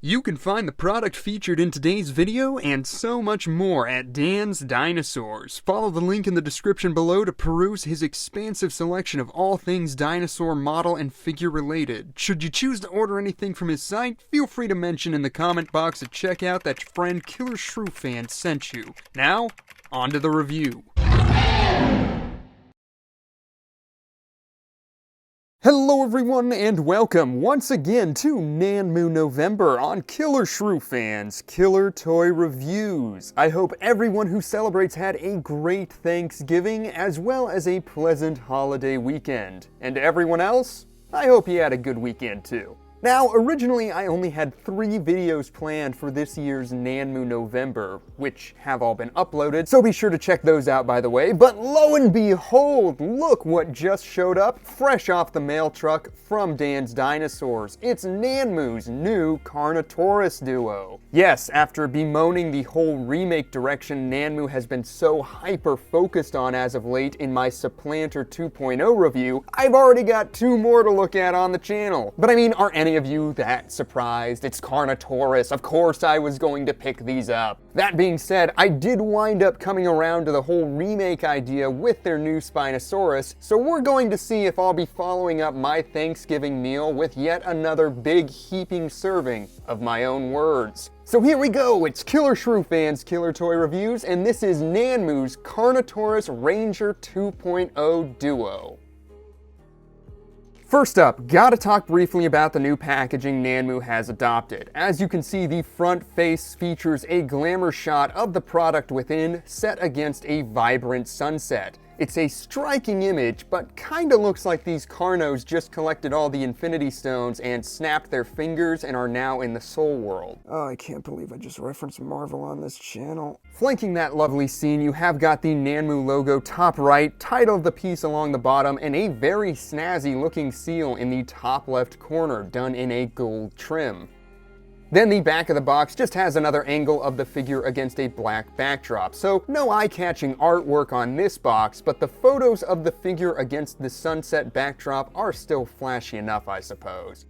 You can find the product featured in today's video and so much more at Dan's Dinosaurs. Follow the link in the description below to peruse his expansive selection of all things dinosaur model and figure related. Should you choose to order anything from his site, feel free to mention in the comment box at checkout that your friend Killershrewfan sent you. Now, on to the review. Hello everyone and welcome once again to Nanmu November on Killershrewfan's Killer Toy Reviews. I hope everyone who celebrates had a great Thanksgiving as well as a pleasant holiday weekend. And everyone else, I hope you had a good weekend too. Now, originally I only had 3 videos planned for this year's Nanmu November, which have all been uploaded, so be sure to check those out by the way. But lo and behold, look what just showed up, fresh off the mail truck from Dan's Dinosaurs. It's Nanmu's new Carnotaurus duo. Yes, after bemoaning the whole remake direction Nanmu has been so hyper-focused on as of late in my Supplanter 2.0 review, I've already got 2 more to look at on the channel. But I mean, are any of you that surprised? It's Carnotaurus. Of course I was going to pick these up. That being said, I did wind up coming around to the whole remake idea with their new Spinosaurus, so we're going to see if I'll be following up my Thanksgiving meal with yet another big heaping serving of my own words. So here we go, it's Killershrewfan's Killer Toy Reviews, and this is Nanmu's Carnotaurus Ranger 2.0 Duo. First up, gotta talk briefly about the new packaging Nanmu has adopted. As you can see, the front face features a glamour shot of the product within, set against a vibrant sunset. It's a striking image, but kinda looks like these Carnos just collected all the Infinity Stones and snapped their fingers and are now in the Soul World. Oh, I can't believe I just referenced Marvel on this channel. Flanking that lovely scene, you have got the Nanmu logo top right, title of the piece along the bottom, and a very snazzy looking seal in the top left corner, done in a gold trim. Then the back of the box just has another angle of the figure against a black backdrop, so no eye-catching artwork on this box, but the photos of the figure against the sunset backdrop are still flashy enough, I suppose.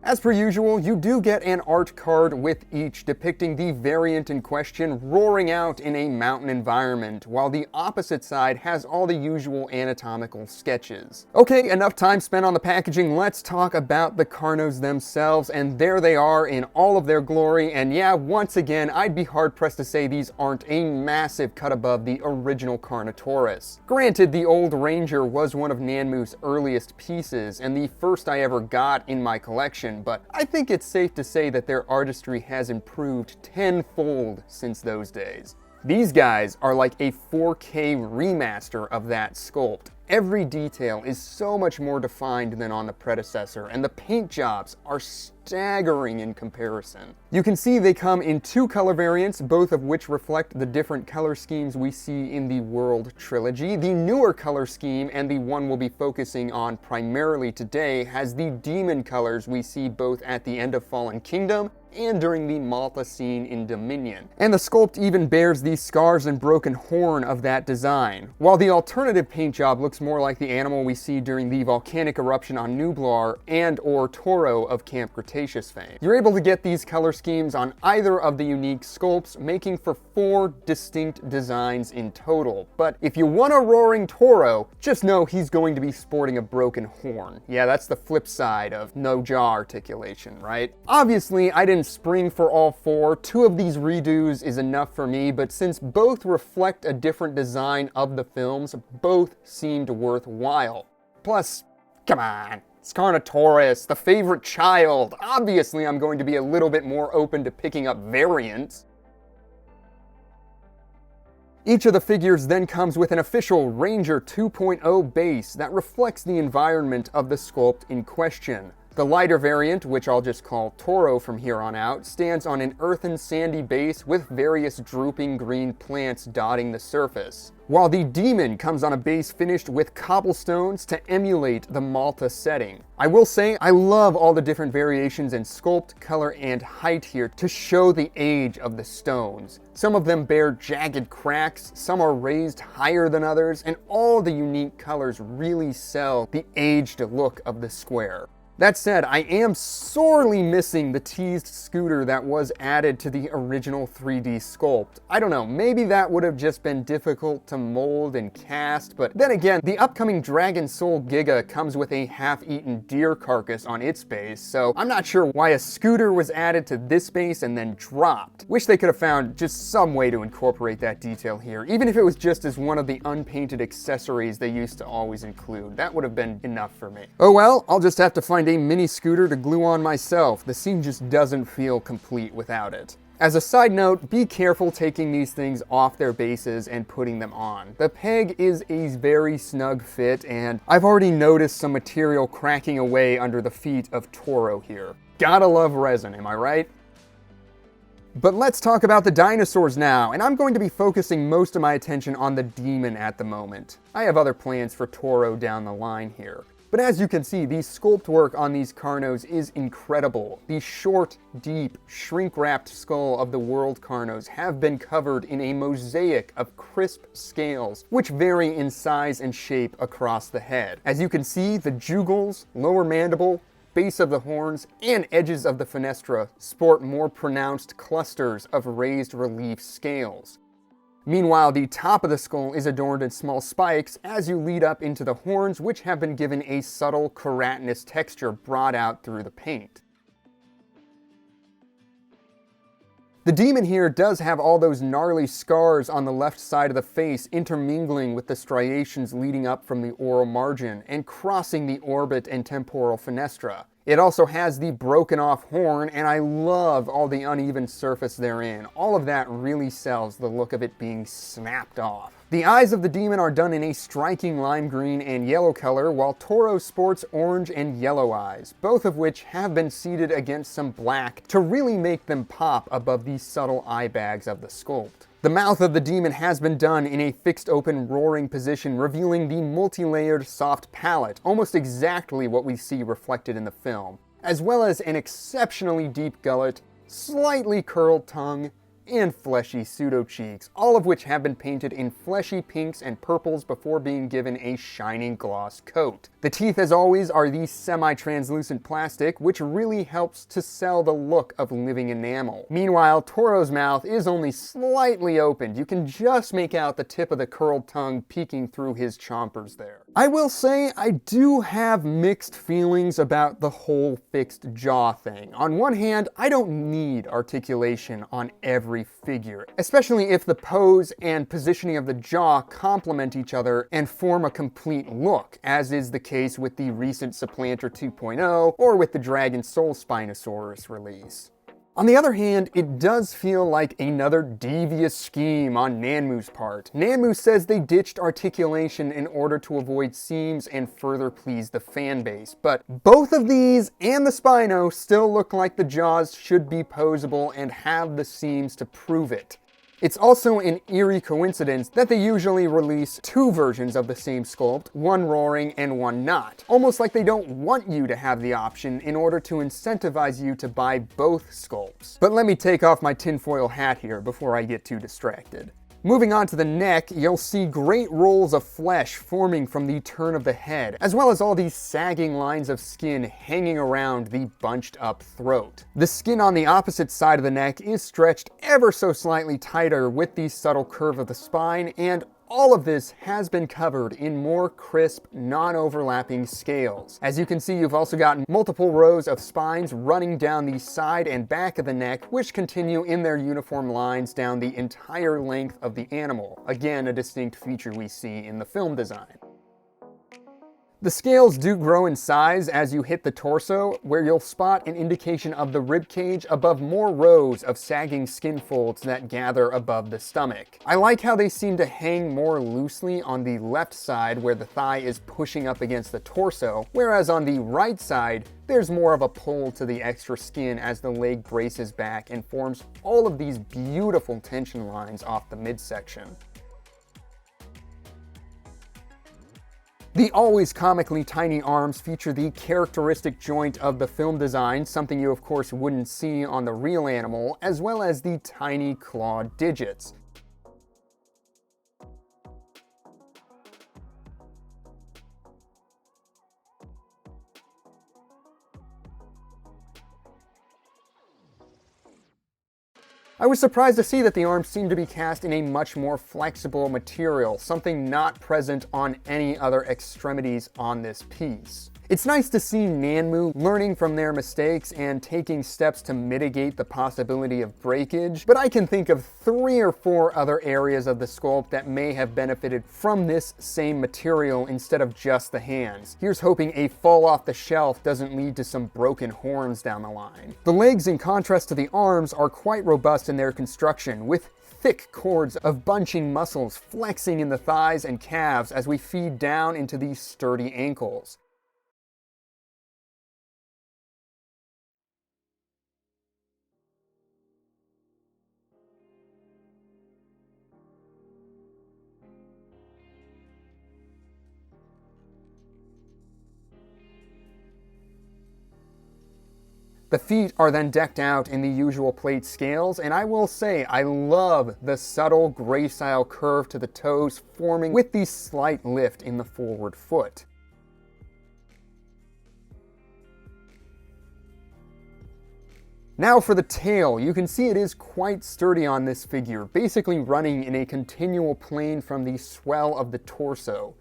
As per usual, you do get an art card with each depicting the variant in question roaring out in a mountain environment, while the opposite side has all the usual anatomical sketches. Okay, enough time spent on the packaging, let's talk about the Carnos themselves, and there they are in all of their glory, and yeah, once again, I'd be hard-pressed to say these aren't a massive cut above the original Carnotaurus. Granted, the old Ranger was one of Nanmu's earliest pieces, and the first I ever got in my collection, but I think it's safe to say that their artistry has improved tenfold since those days. These guys are like a 4K remaster of that sculpt. Every detail is so much more defined than on the predecessor, and the paint jobs are staggering in comparison. You can see they come in 2 color variants, both of which reflect the different color schemes we see in the World Trilogy. The newer color scheme, and the one we'll be focusing on primarily today, has the demon colors we see both at the end of Fallen Kingdom and during the Malta scene in Dominion. And the sculpt even bears the scars and broken horn of that design, while the alternative paint job looks more like the animal we see during the volcanic eruption on Nublar and or Toro of Camp Cretaceous fame. You're able to get these color schemes on either of the unique sculpts, making for 4 distinct designs in total. But if you want a roaring Toro, just know he's going to be sporting a broken horn. Yeah, that's the flip side of no jaw articulation, right? Obviously, I didn't spring for all 4. 2 of these redos is enough for me, but since both reflect a different design of the films, both seemed worthwhile. Plus, come on, it's Carnotaurus, the favorite child. Obviously, I'm going to be a little bit more open to picking up variants. Each of the figures then comes with an official Ranger 2.0 base that reflects the environment of the sculpt in question. The lighter variant, which I'll just call Toro from here on out, stands on an earthen sandy base with various drooping green plants dotting the surface, while the Demon comes on a base finished with cobblestones to emulate the Malta setting. I will say, I love all the different variations in sculpt, color, and height here to show the age of the stones. Some of them bear jagged cracks, some are raised higher than others, and all the unique colors really sell the aged look of the square. That said, I am sorely missing the teased scooter that was added to the original 3D sculpt. I don't know, maybe that would have just been difficult to mold and cast, but then again, the upcoming Dragon Soul Giga comes with a half-eaten deer carcass on its base, so I'm not sure why a scooter was added to this base and then dropped. Wish they could have found just some way to incorporate that detail here, even if it was just as one of the unpainted accessories they used to always include. That would have been enough for me. Oh well, I'll just have to find a mini scooter to glue on myself. The scene just doesn't feel complete without it. As a side note, be careful taking these things off their bases and putting them on. The peg is a very snug fit, and I've already noticed some material cracking away under the feet of Toro here. Gotta love resin, am I right? But let's talk about the dinosaurs now, and I'm going to be focusing most of my attention on the demon at the moment. I have other plans for Toro down the line here. But as you can see, the sculpt work on these Carnos is incredible. The short, deep, shrink-wrapped skull of the World Carnos have been covered in a mosaic of crisp scales, which vary in size and shape across the head. As you can see, the jugals, lower mandible, base of the horns, and edges of the fenestra sport more pronounced clusters of raised relief scales. Meanwhile, the top of the skull is adorned in small spikes as you lead up into the horns, which have been given a subtle keratinous texture brought out through the paint. The demon here does have all those gnarly scars on the left side of the face intermingling with the striations leading up from the oral margin and crossing the orbit and temporal fenestra. It also has the broken off horn, and I love all the uneven surface therein. All of that really sells the look of it being snapped off. The eyes of the demon are done in a striking lime green and yellow color, while Toro sports orange and yellow eyes, both of which have been seeded against some black to really make them pop above the subtle eye bags of the sculpt. The mouth of the demon has been done in a fixed open roaring position, revealing the multi-layered soft palate, almost exactly what we see reflected in the film, as well as an exceptionally deep gullet, slightly curled tongue, and fleshy pseudo-cheeks, all of which have been painted in fleshy pinks and purples before being given a shining gloss coat. The teeth, as always, are the semi-translucent plastic, which really helps to sell the look of living enamel. Meanwhile, Toro's mouth is only slightly opened. You can just make out the tip of the curled tongue peeking through his chompers there. I will say I do have mixed feelings about the whole fixed jaw thing. On one hand, I don't need articulation on every figure, especially if the pose and positioning of the jaw complement each other and form a complete look, as is the case with the recent Supplanter 2.0 or with the Dragon Soul Spinosaurus release. On the other hand, it does feel like another devious scheme on Nanmu's part. Nanmu says they ditched articulation in order to avoid seams and further please the fan base, but both of these and the Spino still look like the jaws should be posable and have the seams to prove it. It's also an eerie coincidence that they usually release two versions of the same sculpt, one roaring and one not. Almost like they don't want you to have the option in order to incentivize you to buy both sculpts. But let me take off my tinfoil hat here before I get too distracted. Moving on to the neck, you'll see great rolls of flesh forming from the turn of the head, as well as all these sagging lines of skin hanging around the bunched up throat. The skin on the opposite side of the neck is stretched ever so slightly tighter with the subtle curve of the spine, and all of this has been covered in more crisp, non-overlapping scales. As you can see, you've also got multiple rows of spines running down the side and back of the neck, which continue in their uniform lines down the entire length of the animal. Again, a distinct feature we see in the film design. The scales do grow in size as you hit the torso, where you'll spot an indication of the rib cage above more rows of sagging skin folds that gather above the stomach. I like how they seem to hang more loosely on the left side where the thigh is pushing up against the torso, whereas on the right side, there's more of a pull to the extra skin as the leg braces back and forms all of these beautiful tension lines off the midsection. The always comically tiny arms feature the characteristic joint of the film design, something you of course wouldn't see on the real animal, as well as the tiny clawed digits. I was surprised to see that the arms seem to be cast in a much more flexible material, something not present on any other extremities on this piece. It's nice to see Nanmu learning from their mistakes and taking steps to mitigate the possibility of breakage, but I can think of 3 or 4 other areas of the sculpt that may have benefited from this same material instead of just the hands. Here's hoping a fall off the shelf doesn't lead to some broken horns down the line. The legs, in contrast to the arms, are quite robust in their construction, with thick cords of bunching muscles flexing in the thighs and calves as we feed down into these sturdy ankles. The feet are then decked out in the usual plate scales, and I will say I love the subtle gray-style curve to the toes forming with the slight lift in the forward foot. Now for the tail, you can see it is quite sturdy on this figure, basically running in a continual plane from the swell of the torso.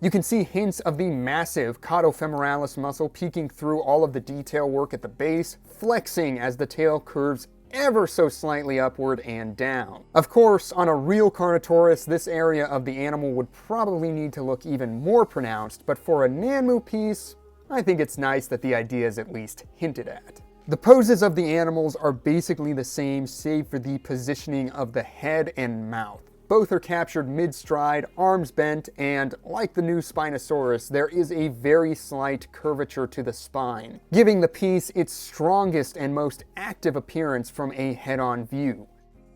You can see hints of the massive caudofemoralis muscle peeking through all of the detail work at the base, flexing as the tail curves ever so slightly upward and down. Of course, on a real Carnotaurus, this area of the animal would probably need to look even more pronounced, but for a Nanmu piece, I think it's nice that the idea is at least hinted at. The poses of the animals are basically the same, save for the positioning of the head and mouth. Both are captured mid-stride, arms bent, and like the new Spinosaurus, there is a very slight curvature to the spine, giving the piece its strongest and most active appearance from a head-on view.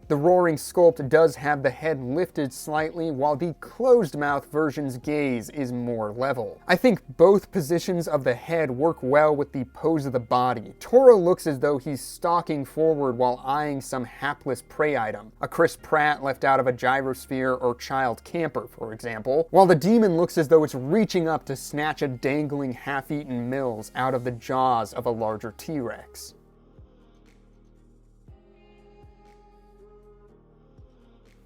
The roaring sculpt does have the head lifted slightly, while the closed-mouth version's gaze is more level. I think both positions of the head work well with the pose of the body. Toro looks as though he's stalking forward while eyeing some hapless prey item, a Chris Pratt left out of a gyrosphere or child camper, for example, while the demon looks as though it's reaching up to snatch a dangling half-eaten Mills out of the jaws of a larger T-Rex.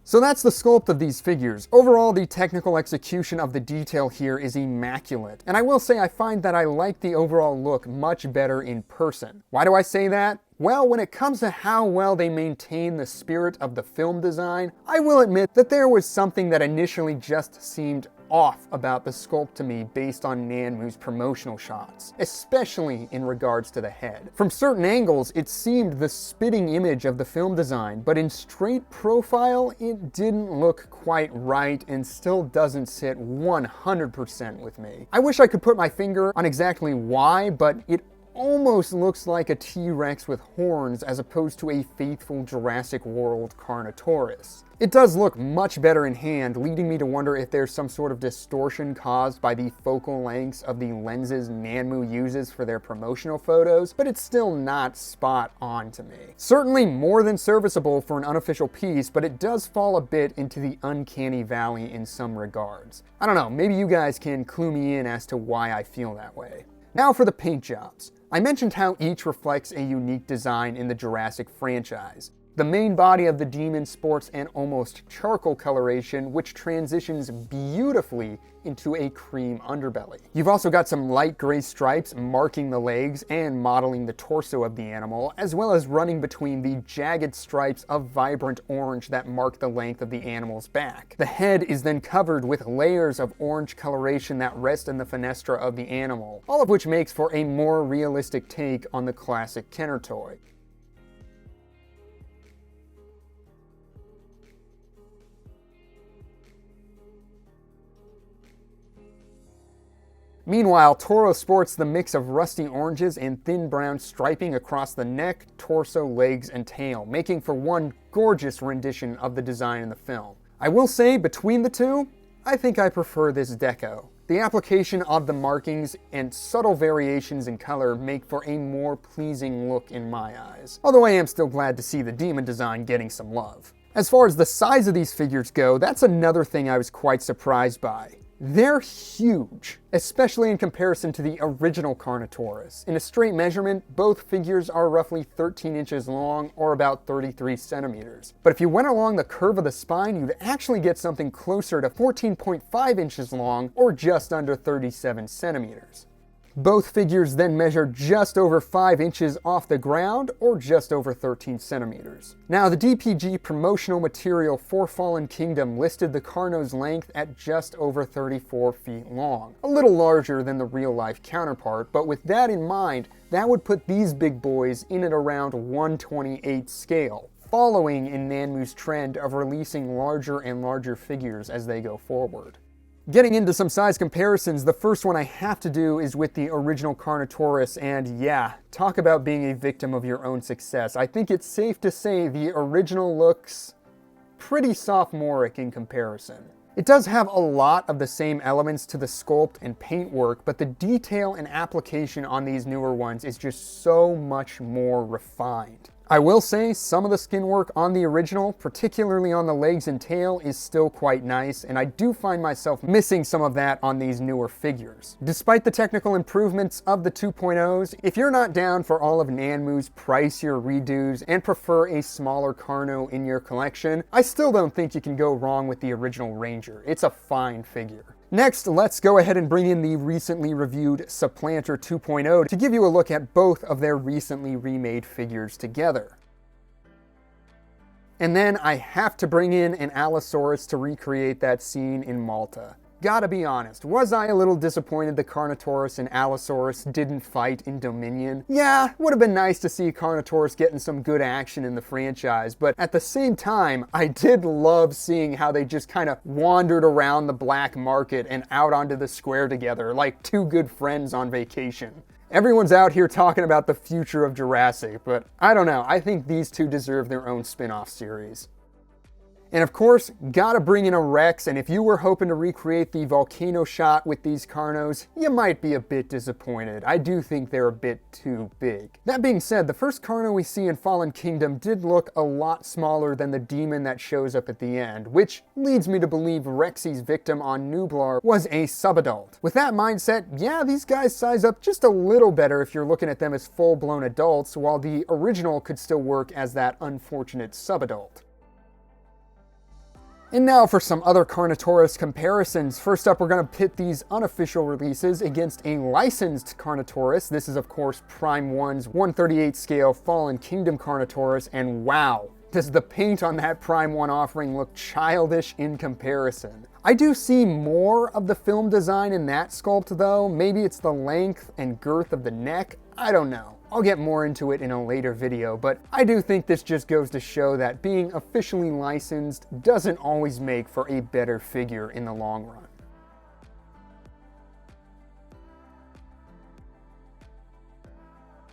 So that's the sculpt of these figures. Overall, the technical execution of the detail here is immaculate, and I will say I find that I like the overall look much better in person. Why do I say that? Well, when it comes to how well they maintain the spirit of the film design, I will admit that there was something that initially just seemed off about the sculpt to me based on Nanmu's promotional shots, especially in regards to the head. From certain angles, it seemed the spitting image of the film design, but in straight profile, it didn't look quite right and still doesn't sit 100% with me. I wish I could put my finger on exactly why, but it almost looks like a T-Rex with horns as opposed to a faithful Jurassic World Carnotaurus. It does look much better in hand, leading me to wonder if there's some sort of distortion caused by the focal lengths of the lenses Nanmu uses for their promotional photos, but it's still not spot on to me. Certainly more than serviceable for an unofficial piece, but it does fall a bit into the uncanny valley in some regards. I don't know, maybe you guys can clue me in as to why I feel that way. Now for the paint jobs. I mentioned how each reflects a unique design in the Jurassic franchise. The main body of the demon sports an almost charcoal coloration, which transitions beautifully into a cream underbelly. You've also got some light gray stripes marking the legs and modeling the torso of the animal, as well as running between the jagged stripes of vibrant orange that mark the length of the animal's back. The head is then covered with layers of orange coloration that rest in the fenestra of the animal, all of which makes for a more realistic take on the classic Kenner toy. Meanwhile, Toro sports the mix of rusty oranges and thin brown striping across the neck, torso, legs, and tail, making for one gorgeous rendition of the design in the film. I will say, between the two, I think I prefer this deco. The application of the markings and subtle variations in color make for a more pleasing look in my eyes, although I am still glad to see the demon design getting some love. As far as the size of these figures go, that's another thing I was quite surprised by. They're huge, especially in comparison to the original Carnotaurus. In a straight measurement, both figures are roughly 13 inches long, or about 33 centimeters. But if you went along the curve of the spine, you'd actually get something closer to 14.5 inches long, or just under 37 centimeters. Both figures then measure just over 5 inches off the ground, or just over 13 centimeters. Now, the DPG promotional material for Fallen Kingdom listed the Carno's length at just over 34 feet long, a little larger than the real-life counterpart, but with that in mind, that would put these big boys in at around 1/28 scale, following in Nanmu's trend of releasing larger and larger figures as they go forward. Getting into some size comparisons, the first one I have to do is with the original Carnotaurus, and yeah, talk about being a victim of your own success. I think it's safe to say the original looks pretty sophomoric in comparison. It does have a lot of the same elements to the sculpt and paintwork, but the detail and application on these newer ones is just so much more refined. I will say some of the skin work on the original, particularly on the legs and tail, is still quite nice, and I do find myself missing some of that on these newer figures. Despite the technical improvements of the 2.0s, if you're not down for all of Nanmu's pricier redos and prefer a smaller Carno in your collection, I still don't think you can go wrong with the original Ranger. It's a fine figure. Next, let's go ahead and bring in the recently reviewed Supplanter 2.0 to give you a look at both of their recently remade figures together. And then I have to bring in an Allosaurus to recreate that scene in Malta. Gotta be honest, was I a little disappointed the Carnotaurus and Allosaurus didn't fight in Dominion? Yeah, would have been nice to see Carnotaurus getting some good action in the franchise, but at the same time, I did love seeing how they just kind of wandered around the black market and out onto the square together like two good friends on vacation. Everyone's out here talking about the future of Jurassic, but I don't know, I think these two deserve their own spin-off series. And of course, gotta bring in a Rex, and if you were hoping to recreate the volcano shot with these Carnos, you might be a bit disappointed. I do think they're a bit too big. That being said, the first Carno we see in Fallen Kingdom did look a lot smaller than the demon that shows up at the end, which leads me to believe Rexy's victim on Nublar was a subadult. With that mindset, yeah, these guys size up just a little better if you're looking at them as full-blown adults, while the original could still work as that unfortunate subadult. And now for some other Carnotaurus comparisons. First up, we're going to pit these unofficial releases against a licensed Carnotaurus. This is, of course, Prime 1's 1/38 scale Fallen Kingdom Carnotaurus, and wow, does the paint on that Prime 1 offering look childish in comparison. I do see more of the film design in that sculpt though. Maybe it's the length and girth of the neck, I don't know. I'll get more into it in a later video, but I do think this just goes to show that being officially licensed doesn't always make for a better figure in the long run.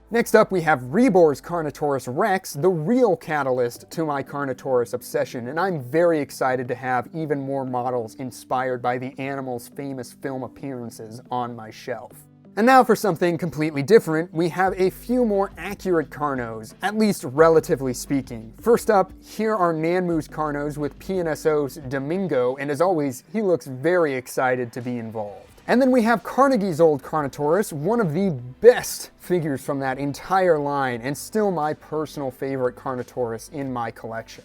Next up, we have Rebor's Carnotaurus Rex, the real catalyst to my Carnotaurus obsession, and I'm very excited to have even more models inspired by the animal's famous film appearances on my shelf. And now for something completely different, we have a few more accurate Carnos, at least relatively speaking. First up, here are Nanmu's Carnos with PNSO's Domingo, and as always, he looks very excited to be involved. And then we have Carnegie's old Carnotaurus, one of the best figures from that entire line, and still my personal favorite Carnotaurus in my collection.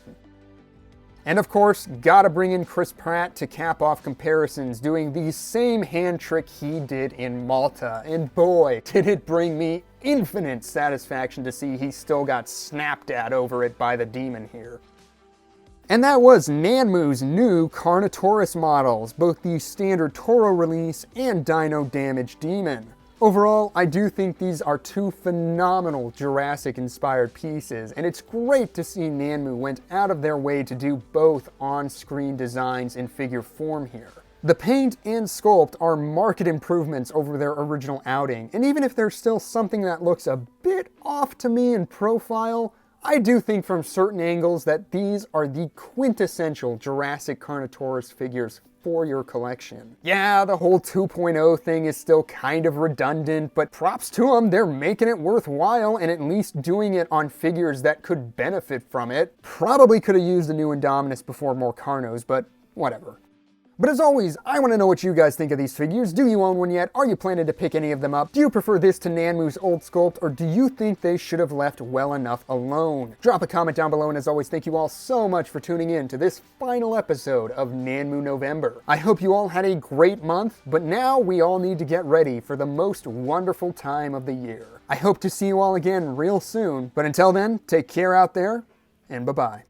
And of course, gotta bring in Chris Pratt to cap off comparisons, doing the same hand trick he did in Malta. And boy, did it bring me infinite satisfaction to see he still got snapped at over it by the demon here. And that was Nanmu's new Carnotaurus models, both the standard Toro release and Dino Damage Demon. Overall, I do think these are two phenomenal Jurassic-inspired pieces, and it's great to see Nanmu went out of their way to do both on-screen designs in figure form here. The paint and sculpt are marked improvements over their original outing, and even if there's still something that looks a bit off to me in profile, I do think from certain angles that these are the quintessential Jurassic Carnotaurus figures for your collection. Yeah, the whole 2.0 thing is still kind of redundant, but props to them, they're making it worthwhile and at least doing it on figures that could benefit from it. Probably could have used a new Indominus before more Carnos, but whatever. But as always, I want to know what you guys think of these figures. Do you own one yet? Are you planning to pick any of them up? Do you prefer this to Nanmu's old sculpt, or do you think they should have left well enough alone? Drop a comment down below, and as always, thank you all so much for tuning in to this final episode of Nanmu November. I hope you all had a great month, but now we all need to get ready for the most wonderful time of the year. I hope to see you all again real soon, but until then, take care out there, and bye-bye.